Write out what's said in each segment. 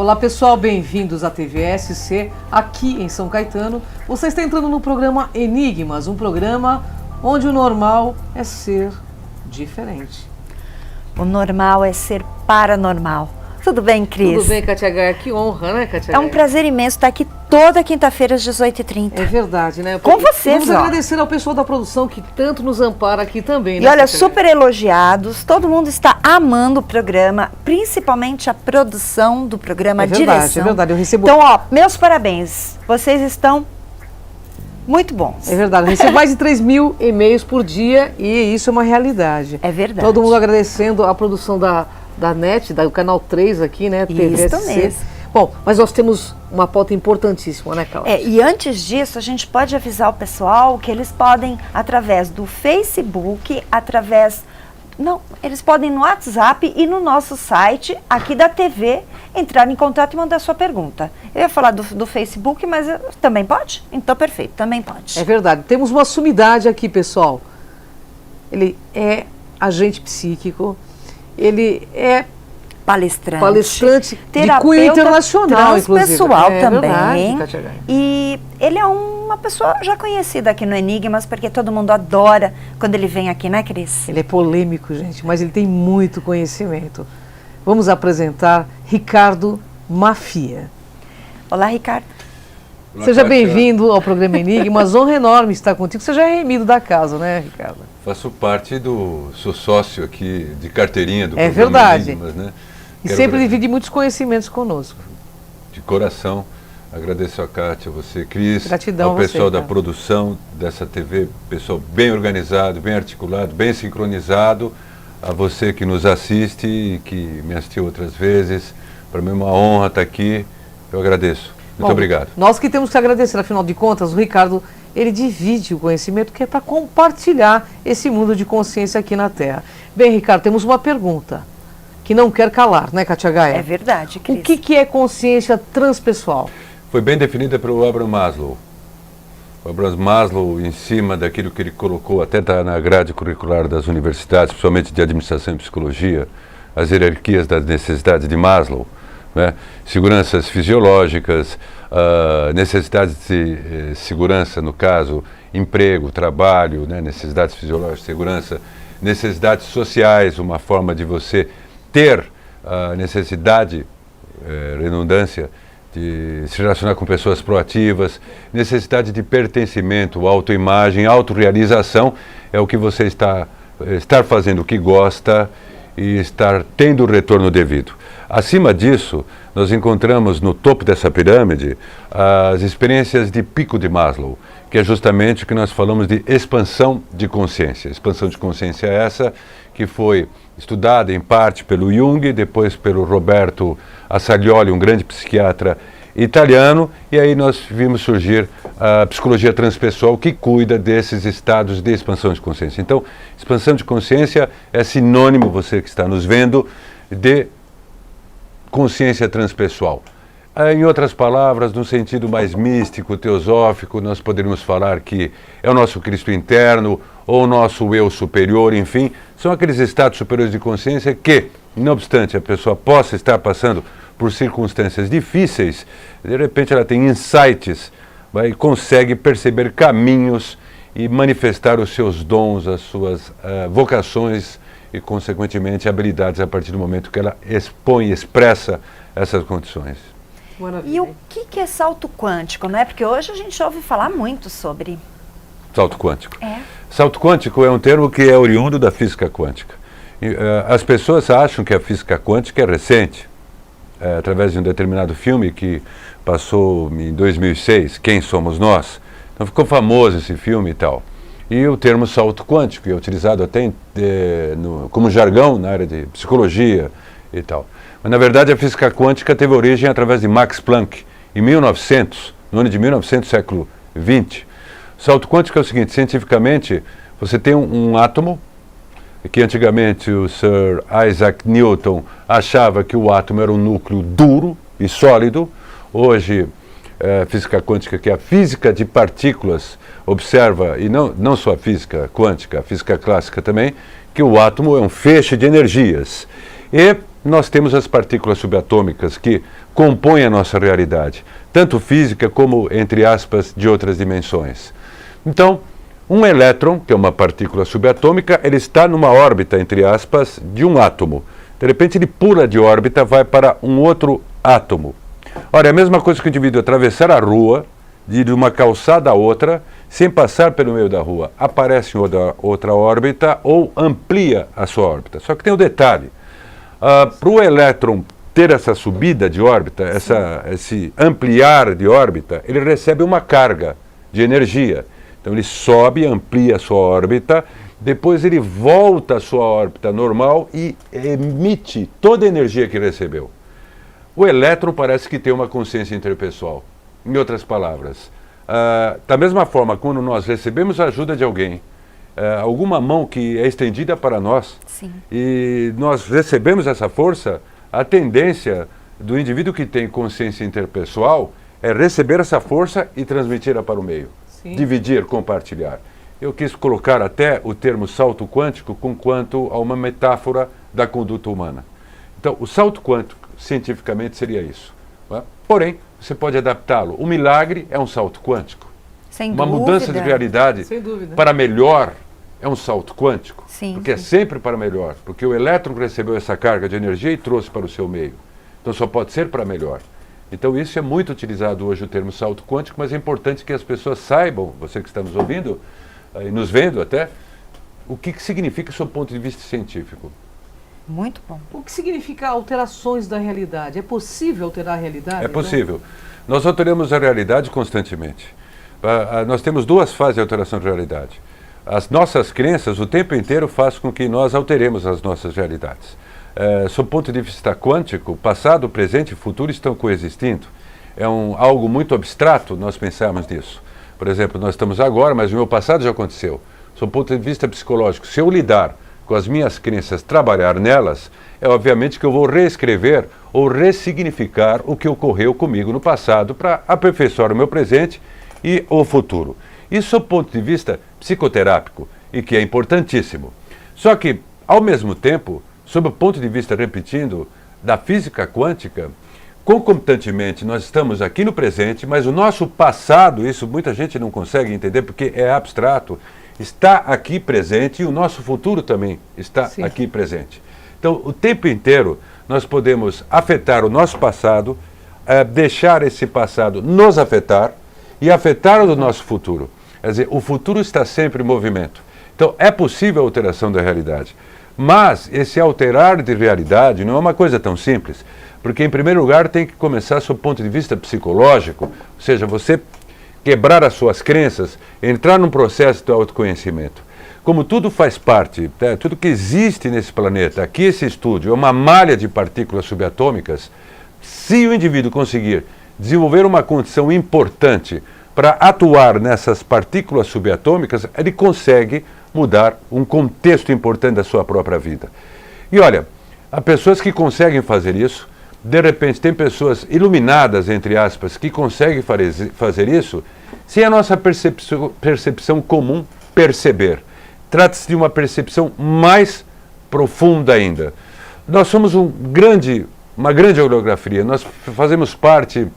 Olá pessoal, bem-vindos à TVSC, aqui em São Caetano. Você está entrando no programa Enigmas, um programa onde o normal é ser diferente. O normal é ser paranormal. Tudo bem, Cris? Tudo bem, Kátia Gaia? Que honra, né, Kátia Gaia? É um prazer imenso estar aqui toda quinta-feira às 18h30. É verdade, né? Com vocês, Vamos agradecer ao pessoal da produção que tanto nos ampara aqui também, né? E olha, Kátia super elogiados, todo mundo está amando o programa, principalmente a produção do programa, a direção. É verdade, eu recebo... Então, ó, meus parabéns, vocês estão muito bons. É verdade, eu recebo mais de 3.000 e-mails por dia e isso é uma realidade. É verdade. Todo mundo agradecendo a produção da NET, do Canal 3 aqui, né? TVSC. Isso mesmo. Bom, mas nós temos uma pauta importantíssima, né, Cláudia? E antes disso, a gente pode avisar o pessoal que eles podem, através do Facebook, eles podem no WhatsApp e no nosso site, aqui da TV, entrar em contato e mandar sua pergunta. Eu ia falar do Facebook, mas também pode? Então, perfeito, também pode. É verdade. Temos uma sumidade aqui, pessoal. Ele é agente psíquico, ele é palestrante de cunho internacional, transpessoal também. Verdade, Kátia Gaia. E ele é uma pessoa já conhecida aqui no Enigmas, porque todo mundo adora quando ele vem aqui, né, Cris? Ele é polêmico, gente, mas ele tem muito conhecimento. Vamos apresentar Ricardo Mafia. Olá, Ricardo. Olá, Seja Kátia. bem-vindo ao programa Enigmas. Honra enorme estar contigo. Você já é remido da casa, né, Ricardo? Faço parte sou sócio aqui de carteirinha do É programa verdade. Enigmas, né? E Quero sempre divide muitos conhecimentos conosco. de coração, agradeço a Kátia, a você, Cris, Gratidão ao a você, pessoal da cara. produção dessa TV, pessoal bem organizado, bem articulado, bem sincronizado, a você que nos assiste e que me assistiu outras vezes. Para mim é uma honra estar aqui, eu agradeço. Muito Bom, obrigado. Nós que temos que agradecer, afinal de contas, o Ricardo, ele divide o conhecimento que é para compartilhar esse mundo de consciência aqui na Terra. Bem, Ricardo, temos uma pergunta que não quer calar, né, Kátia Gaia? É verdade, Cris. O que é consciência transpessoal? Foi bem definida pelo Abraham Maslow. O Abraham Maslow, em cima daquilo que ele colocou até na grade curricular das universidades, principalmente de administração e psicologia, as hierarquias das necessidades de Maslow, né? Seguranças fisiológicas, necessidades de segurança, no caso, emprego, trabalho, né? Necessidades fisiológicas, segurança, necessidades sociais, uma forma de você ter a necessidade, redundância, de se relacionar com pessoas proativas, necessidade de pertencimento, autoimagem, autorrealização, é o que você estar fazendo o que gosta e estar tendo o retorno devido. Acima disso, nós encontramos no topo dessa pirâmide as experiências de pico de Maslow, que é justamente o que nós falamos de expansão de consciência. Expansão de consciência é essa que foi estudada em parte pelo Jung, depois pelo Roberto Assaglioli, um grande psiquiatra italiano, e aí nós vimos surgir a psicologia transpessoal que cuida desses estados de expansão de consciência. Então, expansão de consciência é sinônimo, você que está nos vendo, de consciência transpessoal. Em outras palavras, no sentido mais místico, teosófico, nós poderíamos falar que é o nosso Cristo interno ou o nosso eu superior, enfim, são aqueles estados superiores de consciência que, não obstante a pessoa possa estar passando por circunstâncias difíceis, de repente ela tem insights, e consegue perceber caminhos e manifestar os seus dons, as suas vocações e, consequentemente, habilidades a partir do momento que ela expõe e expressa essas condições. Maravilha. E o que é salto quântico, não é? Porque hoje a gente ouve falar muito sobre... Salto quântico. É. Salto quântico é um termo que é oriundo da física quântica. As pessoas acham que a física quântica é recente, através de um determinado filme que passou em 2006, Quem Somos Nós. Então ficou famoso esse filme e tal. E o termo salto quântico é utilizado até como jargão na área de psicologia e tal. Mas, na verdade, a física quântica teve origem através de Max Planck, em 1900, no ano de 1900, século XX. O salto quântico é o seguinte, cientificamente, você tem um átomo, que antigamente o Sir Isaac Newton achava que o átomo era um núcleo duro e sólido. Hoje, a física quântica, que é a física de partículas, observa, e não só a física quântica, a física clássica também, que o átomo é um feixe de energias. E nós temos as partículas subatômicas que compõem a nossa realidade, tanto física como, entre aspas, de outras dimensões. Então, um elétron, que é uma partícula subatômica, ele está numa órbita, entre aspas, de um átomo. De repente ele pula de órbita, vai para um outro átomo. Ora, é a mesma coisa que o indivíduo atravessar a rua, de uma calçada a outra, sem passar pelo meio da rua. Aparece em outra órbita ou amplia a sua órbita. Só que tem um detalhe. Para o elétron ter essa subida de órbita, esse ampliar de órbita, ele recebe uma carga de energia. Então ele sobe, amplia a sua órbita, depois ele volta à sua órbita normal e emite toda a energia que recebeu. O elétron parece que tem uma consciência interpessoal. Em outras palavras, da mesma forma, quando nós recebemos a ajuda de alguém, alguma mão que é estendida para nós, Sim. e nós recebemos essa força, a tendência do indivíduo que tem consciência interpessoal é receber essa força e transmiti-la para o meio. Sim. Dividir, compartilhar. Eu quis colocar até o termo salto quântico quanto a uma metáfora da conduta humana. Então, o salto quântico, cientificamente, seria isso. Não é? Porém, você pode adaptá-lo. O milagre é um salto quântico. Sem Uma dúvida. mudança de realidade Sem dúvida. para melhor é um salto quântico. Sim, Porque é sim. sempre para melhor. Porque o elétron recebeu essa carga de energia e trouxe para o seu meio. Então só pode ser para melhor. Então isso é muito utilizado hoje o termo salto quântico, mas é importante que as pessoas saibam, você que está nos ouvindo e nos vendo até, o que significa do seu ponto de vista científico. Muito bom. O que significa alterações da realidade? É possível alterar a realidade? É possível. Nós alteramos a realidade constantemente. Nós temos duas fases de alteração de realidade. As nossas crenças o tempo inteiro faz com que nós alteremos as nossas realidades. Sob o ponto de vista quântico, passado, presente e futuro estão coexistindo. É algo muito abstrato nós pensarmos nisso. Por exemplo, nós estamos agora, mas o meu passado já aconteceu. Sob o ponto de vista psicológico, se eu lidar com as minhas crenças, trabalhar nelas, é obviamente que eu vou reescrever ou ressignificar o que ocorreu comigo no passado para aperfeiçoar o meu presente e o futuro. Isso sob o ponto de vista psicoterápico, e que é importantíssimo. Só que, ao mesmo tempo, sob o ponto de vista, repetindo, da física quântica, concomitantemente nós estamos aqui no presente, mas o nosso passado, isso muita gente não consegue entender porque é abstrato, está aqui presente e o nosso futuro também está Sim. aqui presente. Então, o tempo inteiro nós podemos afetar o nosso passado, deixar esse passado nos afetar e afetar o nosso futuro. Quer dizer, o futuro está sempre em movimento. Então, é possível a alteração da realidade. Mas esse alterar de realidade não é uma coisa tão simples, porque, em primeiro lugar, tem que começar sob o ponto de vista psicológico, ou seja, você quebrar as suas crenças, entrar num processo de autoconhecimento. Como tudo faz parte, tudo que existe nesse planeta, aqui esse estúdio é uma malha de partículas subatômicas, se o indivíduo conseguir desenvolver uma condição importante para atuar nessas partículas subatômicas, ele consegue mudar um contexto importante da sua própria vida. E olha, há pessoas que conseguem fazer isso, de repente tem pessoas iluminadas, entre aspas, que conseguem fazer isso sem a nossa percepção comum perceber. Trata-se de uma percepção mais profunda ainda. Nós somos uma grande holografia, nós fazemos parte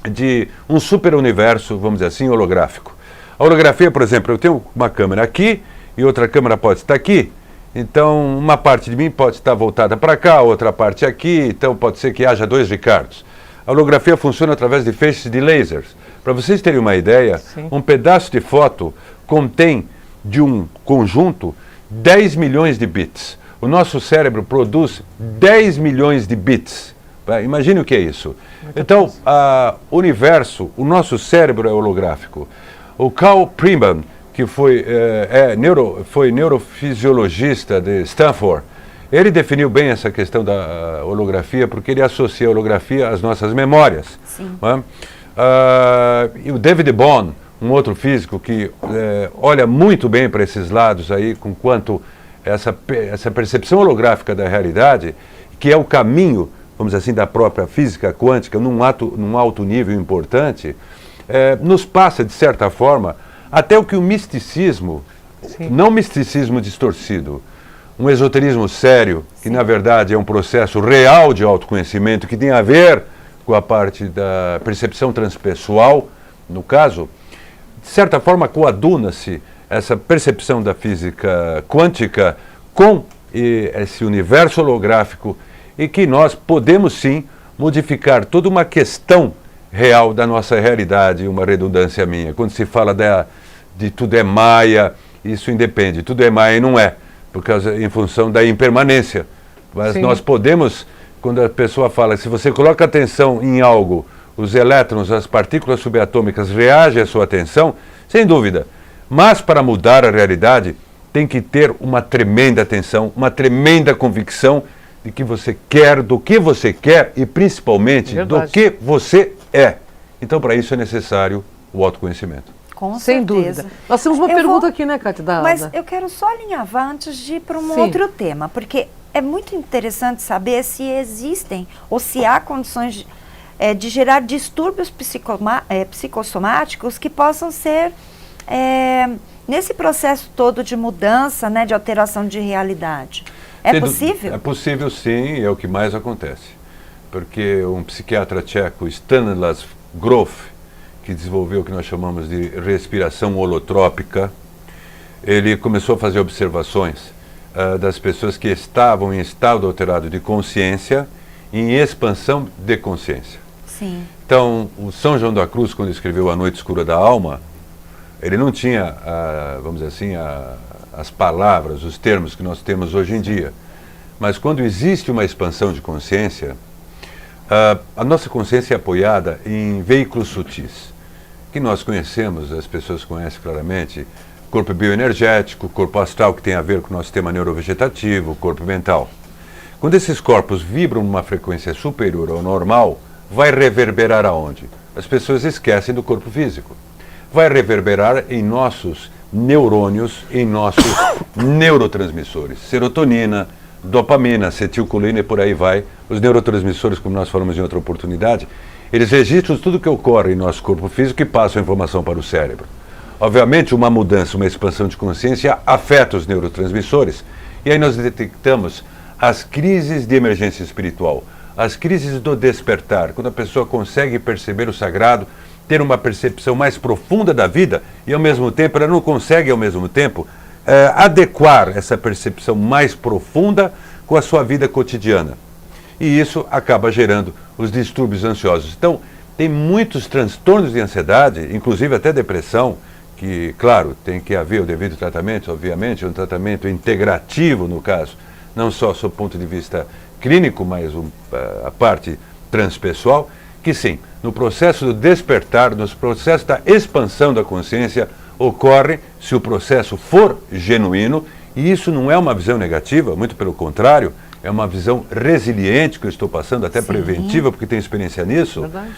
de um super universo, vamos dizer assim, holográfico. A holografia, por exemplo, eu tenho uma câmera aqui e outra câmera pode estar aqui, então uma parte de mim pode estar voltada para cá, outra parte aqui, então pode ser que haja dois Ricardos. A holografia funciona através de feixes de lasers. Para vocês terem uma ideia, Sim. um pedaço de foto contém de um conjunto 10 milhões de bits. O nosso cérebro produz 10 milhões de bits. Imagine o que é isso. Então, o nosso cérebro é holográfico. O Carl Priemann, que foi neurofisiologista de Stanford, ele definiu bem essa questão da holografia, porque ele associa a holografia às nossas memórias. Sim. E o David Bohm, um outro físico que olha muito bem para esses lados aí, com quanto essa percepção holográfica da realidade, que é o caminho, vamos dizer assim, da própria física quântica, num alto nível importante, nos passa, de certa forma, até o que o misticismo, Sim. não misticismo distorcido, um esoterismo sério, que na verdade é um processo real de autoconhecimento, que tem a ver com a parte da percepção transpessoal, no caso, de certa forma coaduna-se essa percepção da física quântica com esse universo holográfico e que nós podemos sim modificar toda uma questão real da nossa realidade, uma redundância minha. Quando se fala de tudo é maia, isso independe, tudo é maia e não é, em função da impermanência. Mas sim. Nós podemos, quando a pessoa fala, se você coloca atenção em algo, os elétrons, as partículas subatômicas reagem à sua atenção, sem dúvida. Mas para mudar a realidade, tem que ter uma tremenda atenção, uma tremenda convicção de que você quer, do que você quer e principalmente do que você é. Então, para isso é necessário o autoconhecimento. Com Sem certeza. dúvida. Nós temos uma pergunta aqui, né, Cátia? Mas eu quero só alinhavar antes de ir para um outro tema, porque é muito interessante saber se existem ou se há condições de gerar distúrbios psicossomáticos que possam ser, nesse processo todo de mudança, né, de alteração de realidade. É possível? É possível, sim, e é o que mais acontece. Porque um psiquiatra tcheco, Stanislas Grof, que desenvolveu o que nós chamamos de respiração holotrópica, ele começou a fazer observações das pessoas que estavam em estado alterado de consciência e em expansão de consciência. Sim. Então, o São João da Cruz, quando escreveu A Noite Escura da Alma, ele não tinha, vamos dizer assim, as palavras, os termos que nós temos hoje em dia. Mas quando existe uma expansão de consciência, a nossa consciência é apoiada em veículos sutis, que nós conhecemos, as pessoas conhecem claramente, corpo bioenergético, corpo astral, que tem a ver com o nosso sistema neurovegetativo, corpo mental. Quando esses corpos vibram numa frequência superior ao normal, vai reverberar aonde? As pessoas esquecem do corpo físico. Vai reverberar em nossos neurônios, em nossos neurotransmissores. Serotonina, dopamina, acetilcolina e por aí vai. Os neurotransmissores, como nós falamos em outra oportunidade, eles registram tudo que ocorre em nosso corpo físico e passam a informação para o cérebro. Obviamente, uma mudança, uma expansão de consciência afeta os neurotransmissores. E aí nós detectamos as crises de emergência espiritual, as crises do despertar, quando a pessoa consegue perceber o sagrado, ter uma percepção mais profunda da vida e, ao mesmo tempo, ela não consegue, ao mesmo tempo, adequar essa percepção mais profunda com a sua vida cotidiana. E isso acaba gerando os distúrbios ansiosos. Então, tem muitos transtornos de ansiedade, inclusive até depressão, que, claro, tem que haver o devido tratamento, obviamente, um tratamento integrativo, no caso, não só sob o ponto de vista clínico, mas a parte transpessoal, que sim, no processo do despertar, no processo da expansão da consciência, ocorre, se o processo for genuíno, e isso não é uma visão negativa, muito pelo contrário, é uma visão resiliente que eu estou passando, até preventiva, porque tenho experiência nisso. Verdade.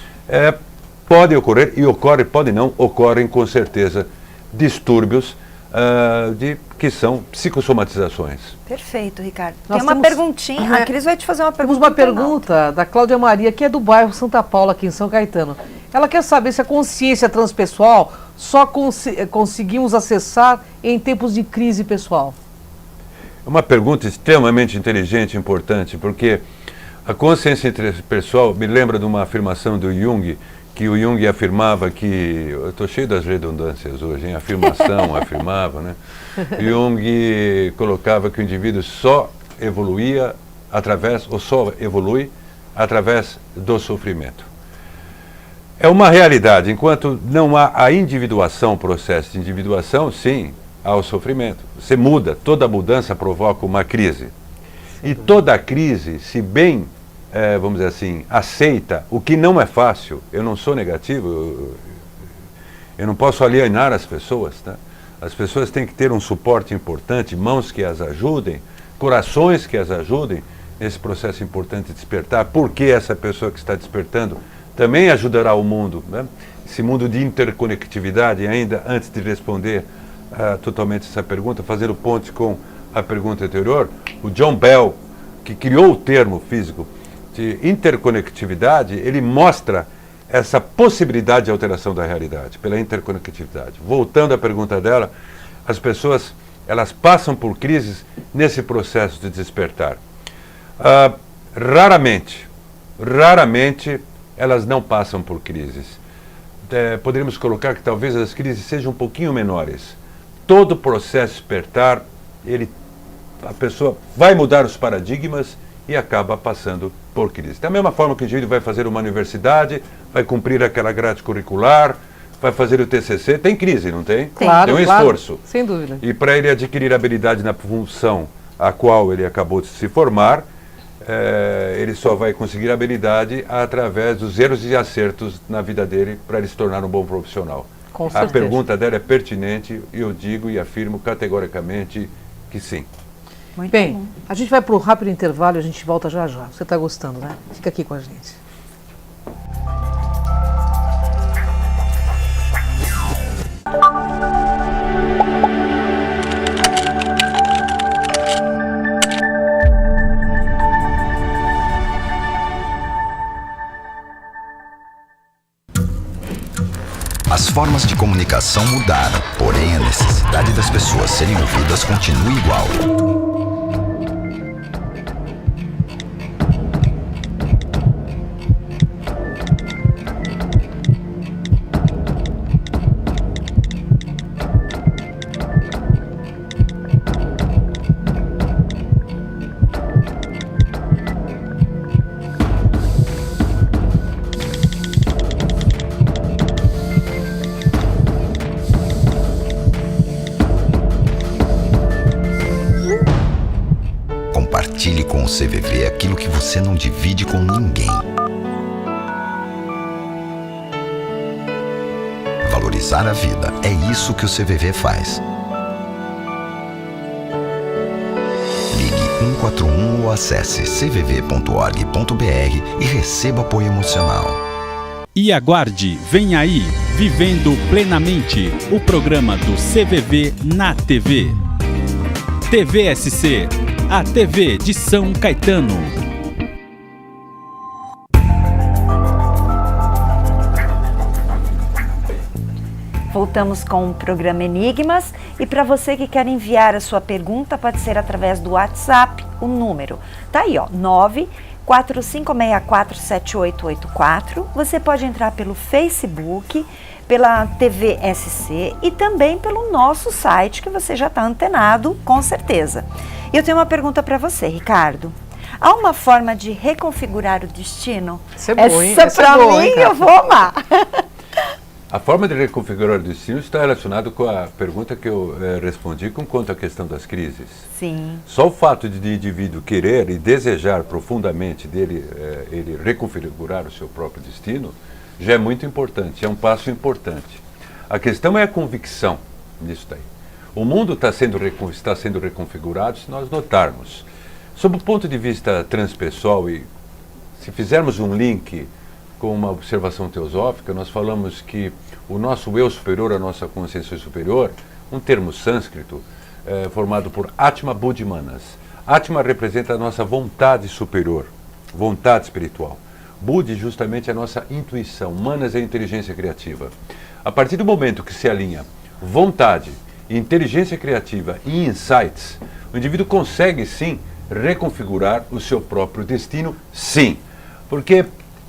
Pode ocorrer, e ocorre, pode não, ocorrem com certeza distúrbios que são psicossomatizações. Perfeito, Ricardo. Nós Tem uma temos- perguntinha. A Cris vai te fazer uma pergunta. Temos uma internauta. pergunta da Cláudia Maria, que é do bairro Santa Paula, aqui em São Caetano. Ela quer saber se a consciência transpessoal só conseguimos acessar em tempos de crise pessoal. É uma pergunta extremamente inteligente e importante, porque a consciência interpessoal me lembra de uma afirmação do Jung, que o Jung afirmava que... Eu estou cheio das redundâncias hoje, hein? Afirmação, afirmava, né? Jung colocava que o indivíduo só evoluía através, ou só evolui através do sofrimento. É uma realidade, enquanto não há a individuação, o processo de individuação, sim, há o sofrimento. Você muda, toda mudança provoca uma crise. E toda crise, se bem, vamos dizer assim, aceita, o que não é fácil, eu não sou negativo, eu não posso alienar as pessoas, tá? As pessoas têm que ter um suporte importante, mãos que as ajudem, corações que as ajudem nesse processo importante de despertar, porque essa pessoa que está despertando também ajudará o mundo, né? Esse mundo de interconectividade. Ainda antes de responder totalmente essa pergunta, fazendo ponte com a pergunta anterior, o John Bell, que criou o termo físico de interconectividade, ele mostra essa possibilidade de alteração da realidade pela interconectividade. Voltando à pergunta dela, as pessoas elas passam por crises nesse processo de despertar. Raramente elas não passam por crises. Poderíamos colocar que talvez as crises sejam um pouquinho menores. Todo o processo de despertar, a pessoa vai mudar os paradigmas e acaba passando por crise. Da mesma forma que o indivíduo vai fazer uma universidade, vai cumprir aquela grade curricular, vai fazer o TCC, tem crise, não tem? Claro, tem um esforço. Sem dúvida. E para ele adquirir habilidade na função a qual ele acabou de se formar, ele só vai conseguir habilidade através dos erros e acertos na vida dele para ele se tornar um bom profissional. Com A certeza. pergunta dela é pertinente e eu digo e afirmo categoricamente que sim. Muito Bem, bom. a gente vai para um rápido intervalo e a gente volta já já. Você está gostando, né? Fica aqui com a gente. As formas de comunicação mudaram, porém a necessidade das pessoas serem ouvidas continua igual. Compartilhe com o CVV aquilo que você não divide com ninguém. Valorizar a vida, é isso que o CVV faz. Ligue 141 ou acesse cvv.org.br e receba apoio emocional. E aguarde, vem aí, Vivendo Plenamente, o programa do CVV na TV. TVSC, a TV de São Caetano. Voltamos com o programa Enigmas e para você que quer enviar a sua pergunta, pode ser através do WhatsApp, o número tá aí, ó, 945647884. Você pode entrar pelo Facebook, pela TVSC e também pelo nosso site, que você já está antenado, com certeza. E eu tenho uma pergunta para você, Ricardo. Há uma forma de reconfigurar o destino? Isso é boa, hein? Essa Essa é para boa, mim hein, cara? eu vou amar. A forma de reconfigurar o destino está relacionada com a pergunta que eu respondi quanto à questão das crises. Sim. Só o fato de o indivíduo querer e desejar profundamente ele reconfigurar o seu próprio destino já é muito importante, é um passo importante. A questão é a convicção nisso daí. O mundo está sendo reconfigurado se nós notarmos. Sob o ponto de vista transpessoal, e se fizermos um link com uma observação teosófica, nós falamos que o nosso eu superior, a nossa consciência superior, um termo sânscrito, formado por Atma Buddhimanas. Atma representa a nossa vontade superior, vontade espiritual. Buddhi justamente é a nossa intuição, Manas é a inteligência criativa. A partir do momento que se alinha vontade, inteligência criativa e insights, o indivíduo consegue sim reconfigurar o seu próprio destino, sim. Porque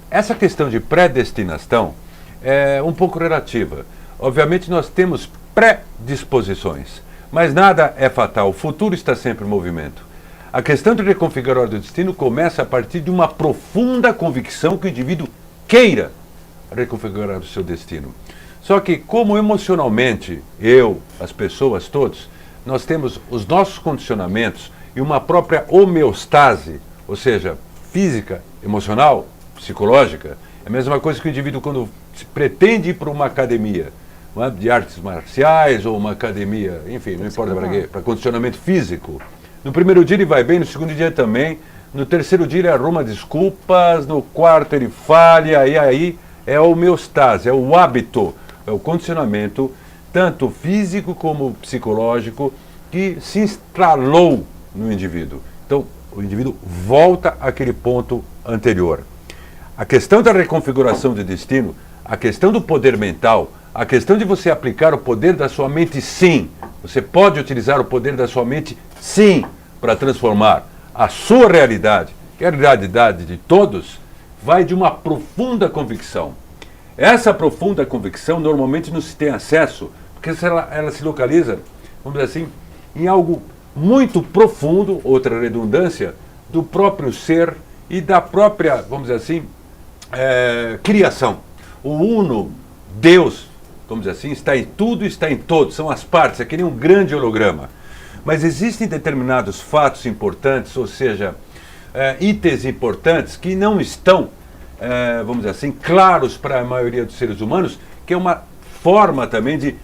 essa questão de predestinação é um pouco relativa. Obviamente nós temos predisposições, mas nada é fatal, o futuro está sempre em movimento. A questão de reconfigurar o destino começa a partir de uma profunda convicção que o indivíduo queira reconfigurar o seu destino. Só que como emocionalmente, as pessoas, todos, nós temos os nossos condicionamentos e uma própria homeostase, ou seja, física, emocional, psicológica, é a mesma coisa que o indivíduo quando pretende ir para uma academia de artes marciais ou uma academia, enfim, não importa para quê, para condicionamento físico. No primeiro dia ele vai bem, no segundo dia também, no terceiro dia ele arruma desculpas, no quarto ele falha, e aí é a homeostase, é o hábito, é o condicionamento, tanto físico como psicológico, que se instalou no indivíduo. Então, o indivíduo volta àquele ponto anterior. A questão da reconfiguração de destino, a questão do poder mental, A questão de você aplicar o poder da sua mente, sim. Você pode utilizar o poder da sua mente, sim, para transformar a sua realidade, que é a realidade de todos, vai de uma profunda convicção. Essa profunda convicção normalmente não se tem acesso, porque ela se localiza, vamos dizer assim, em algo muito profundo, outra redundância, do próprio ser e da própria, vamos dizer assim, criação. O uno, Deus, vamos dizer assim, está em tudo, está em todos, são as partes, é que nem um grande holograma. Mas existem determinados fatos importantes, ou seja, itens importantes que não estão, vamos dizer assim, claros para a maioria dos seres humanos, que é uma forma também de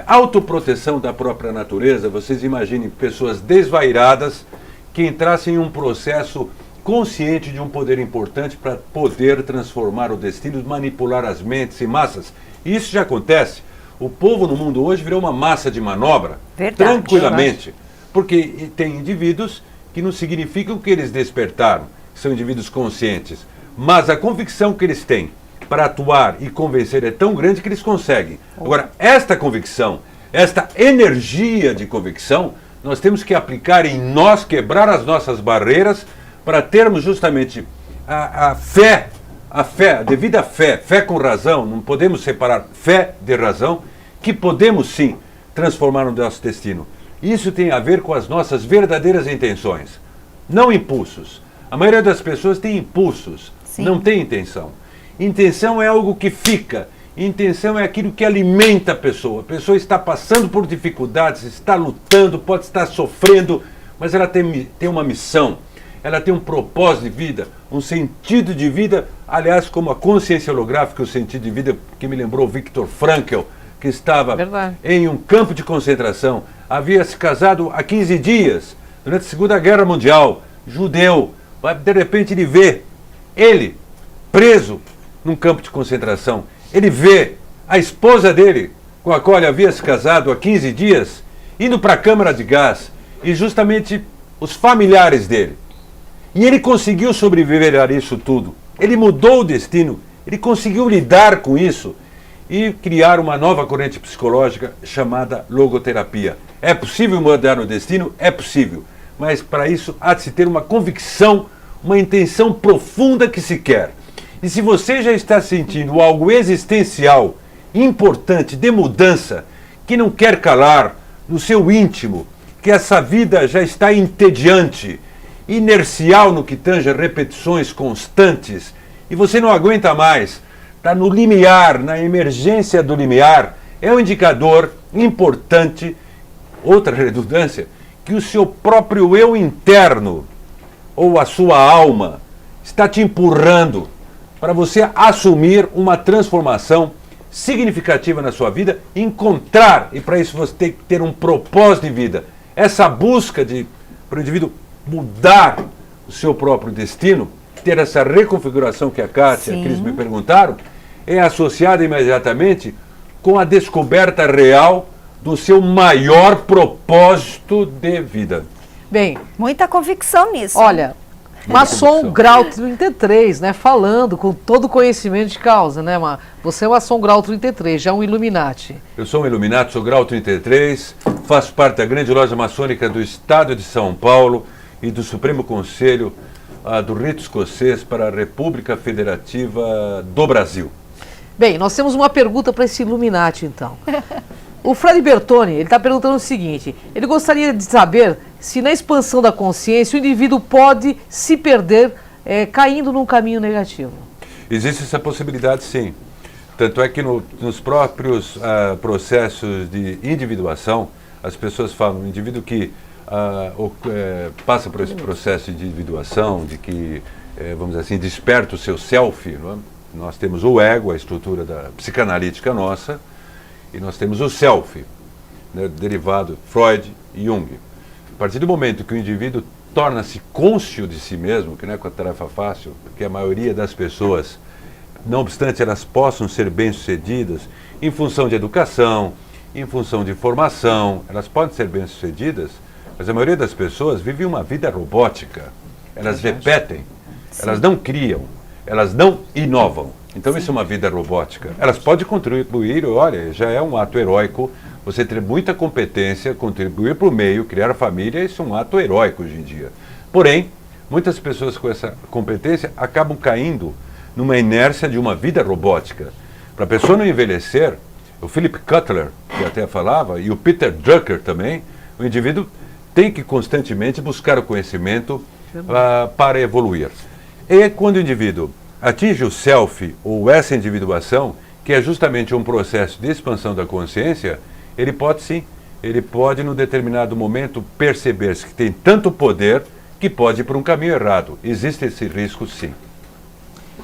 autoproteção da própria natureza. Vocês imaginem pessoas desvairadas que entrassem em um processo consciente de um poder importante para poder transformar o destino, manipular as mentes e massas. E isso já acontece. O povo no mundo hoje virou uma massa de manobra, tranquilamente. Porque tem indivíduos que não significam que eles despertaram, são indivíduos conscientes. Mas a convicção que eles têm para atuar e convencer é tão grande que eles conseguem. Agora, esta convicção, esta energia de convicção, nós temos que aplicar em nós, quebrar as nossas barreiras, para termos justamente a fé, a devida fé, fé com razão, não podemos separar fé de razão, que podemos sim transformar o nosso destino. Isso tem a ver com as nossas verdadeiras intenções, não impulsos. A maioria das pessoas tem impulsos, não tem intenção. Intenção é algo que fica, intenção é aquilo que alimenta a pessoa está passando por dificuldades, está lutando, pode estar sofrendo, mas ela tem uma missão. Ela tem um propósito de vida, um sentido de vida, aliás, como a consciência holográfica, o sentido de vida que me lembrou Viktor Frankl, que estava em um campo de concentração, havia se casado há 15 dias, durante a Segunda Guerra Mundial, judeu, de repente ele vê ele preso num campo de concentração, ele vê a esposa dele, com a qual ele havia se casado há 15 dias, indo para a câmara de gás, e justamente os familiares dele. E ele conseguiu sobreviver a isso tudo. Ele mudou o destino, ele conseguiu lidar com isso e criar uma nova corrente psicológica chamada logoterapia. É possível mudar o destino? É possível. Mas para isso há de se ter uma convicção, uma intenção profunda que se quer. E se você já está sentindo algo existencial, importante, de mudança, que não quer calar no seu íntimo, que essa vida já está entediante, inercial no que tange a repetições constantes, e você não aguenta mais, está no limiar, na emergência do limiar, é um indicador importante, outra redundância, que o seu próprio eu interno, ou a sua alma, está te empurrando para você assumir uma transformação significativa na sua vida, encontrar, e para isso você tem que ter um propósito de vida, essa busca para o indivíduo mudar o seu próprio destino, ter essa reconfiguração que a Kátia e a Cris me perguntaram, é associada imediatamente com a descoberta real do seu maior propósito de vida. Bem, muita convicção nisso. Olha, Maçom Grau 33, né, falando com todo conhecimento de causa, né, você é o Maçom Grau 33, já um Illuminati. Eu sou um Illuminati, sou Grau 33, faço parte da grande loja maçônica do Estado de São Paulo e do Supremo Conselho do Rito Escocês para a República Federativa do Brasil. Bem, nós temos uma pergunta para esse Illuminati, então. O Fred Bertoni, ele está perguntando o seguinte, ele gostaria de saber se na expansão da consciência o indivíduo pode se perder caindo num caminho negativo. Existe essa possibilidade, sim. Tanto é que nos próprios processos de individuação, as pessoas falam, o indivíduo que passa por esse processo de individuação, de que, vamos dizer assim, desperta o seu self, não é? Nós temos o ego, a estrutura da psicanalítica nossa, e nós temos o self, né, derivado Freud e Jung. A partir do momento que o indivíduo torna-se cônscio de si mesmo, que não é uma tarefa fácil, porque a maioria das pessoas, não obstante elas possam ser bem-sucedidas, em função de educação, em função de formação, elas podem ser bem-sucedidas, mas a maioria das pessoas vive uma vida robótica. Elas repetem, elas não criam, elas não inovam. Então isso é uma vida robótica. Elas podem contribuir, olha, já é um ato heróico. Você ter muita competência, contribuir para o meio, criar família, isso é um ato heróico hoje em dia. Porém, muitas pessoas com essa competência acabam caindo numa inércia de uma vida robótica. Para a pessoa não envelhecer, o Philip Kotler, que até falava, e o Peter Drucker também, o indivíduo tem que constantemente buscar o conhecimento para evoluir. E quando o indivíduo atinge o self, ou essa individuação, que é justamente um processo de expansão da consciência, ele pode sim, ele pode, num determinado momento, perceber-se que tem tanto poder que pode ir para um caminho errado. Existe esse risco, sim.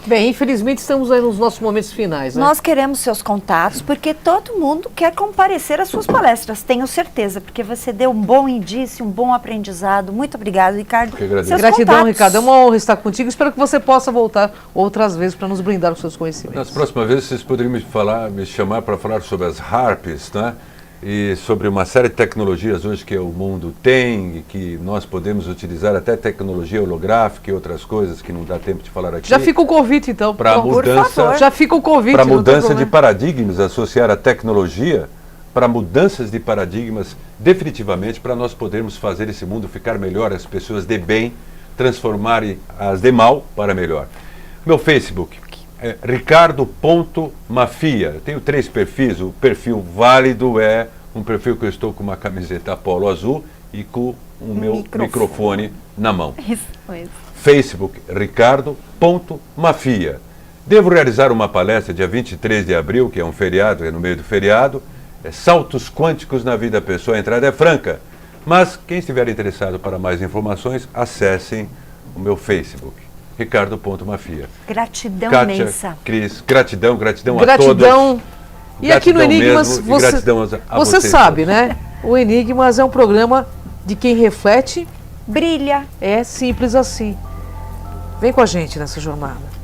Bem, infelizmente estamos aí nos nossos momentos finais, né? Nós queremos seus contatos, porque todo mundo quer comparecer às suas palestras, tenho certeza, porque você deu um bom indício, um bom aprendizado. Muito obrigado, Ricardo. Que agradeço. Seus Gratidão, contatos. Ricardo. É uma honra estar contigo. Espero que você possa voltar outras vezes para nos brindar com seus conhecimentos. Nas próximas vezes vocês poderiam me chamar para falar sobre as harps, né? E sobre uma série de tecnologias hoje que o mundo tem e que nós podemos utilizar, até tecnologia holográfica e outras coisas que não dá tempo de falar aqui. Já fica o convite, então. Para Pronto. mudança, Já fica o convite. para não tem mudança de problema. paradigmas, associar a tecnologia para mudanças de paradigmas, definitivamente, para nós podermos fazer esse mundo ficar melhor, as pessoas de bem transformarem as de mal para melhor. Meu Facebook é ricardo.mafia. Eu tenho 3 perfis. O perfil válido é um perfil que eu estou com uma camiseta polo azul e com o meu microfone na mão. Isso mesmo. Facebook, ricardo.mafia. Devo realizar uma palestra dia 23 de abril, que é um feriado, é no meio do feriado. É Saltos Quânticos na Vida da Pessoa, a entrada é franca. Mas quem estiver interessado para mais informações, acessem o meu Facebook, ricardo.mafia. Gratidão Kátia, imensa. Cris, gratidão a todos. Gratidão. E aqui no Gratidão Enigmas, mesmo, e gratidão a você vocês sabe, todos. né? O Enigmas é um programa de quem reflete. Brilha. É simples assim. Vem com a gente nessa jornada.